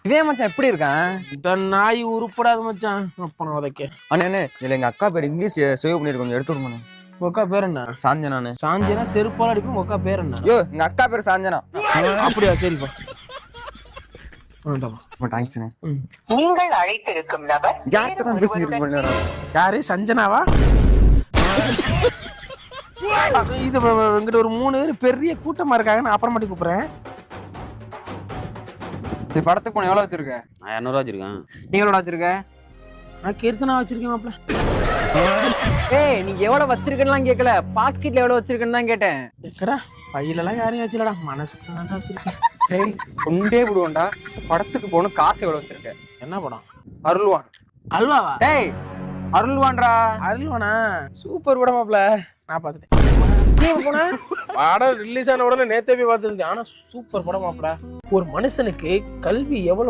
இவன் மச்சான் எப்படி இருக்கான்? இந்த நாய் உருப்படாது மச்சான். அப்ப உதைக்க அண்ணே இதுல எங்க அக்கா பேர் இங்கிலீஷ் சேவ் பண்ணிருக்கோம், கொஞ்சம் எடுத்து விடுங்க. உக்கா பேர் என்ன? சாஞ்சனானே. சாஞ்சனா செருப்பால அடிக்கும். உக்கா பேர் என்ன? யோ எங்க அக்கா பேர் சாஞ்சனா. அப்படியா? சரிப்பா. தேங்க்ஸ்ண்ணே. நீங்கள் அழைத்திருக்கும் நபர் யார்கிட்ட தான் பேசிக்கிட்டு இருக்கீங்க? யாரு? சஞ்சனாவா? இது எங்கிட்ட ஒரு 3 பேர் பெரிய கூட்டமா இருக்காங்க. நான் அப்புறமாட்டி கூப்பிடுறேன். படத்துக்கு போன எவ்வளவு வச்சிருக்க? நான் 200 வச்சிருக்கேன். நீ எவ்வளவு வச்சிருக்க? நான் கீர்த்தனா வச்சிருக்கேன் மாப்ள. ஏய் நீ எவ்வளவு வச்சிருக்கேன்னு கேட்கல, பாக்கெட்ல எவ்வளவு வச்சிருக்கேன்னு தான் கேட்டேன். எக்கடா பையிலலாம் யாரையும் வச்சிலடா, மனசுக்கு தான் வச்சிருக்கேன். சரி கொண்டே விடுவோம்டா. படத்துக்கு போகணும், காசு எவ்வளவு வச்சிருக்க? என்ன படம்? அருள்வான். அல்வாவா? டேய் அருள்வான்டா. அருள்வானா? சூப்பர் படம் மாப்ள. நான் பார்த்துட்டேன். படம் ரிலீஸ் ஆன உடனே நேத்தே போய் பார்த்துருந்தேன். ஆனா சூப்பர் படம் மாப்ள. ஒரு மனுஷனுக்கு கல்வி எவ்வளவு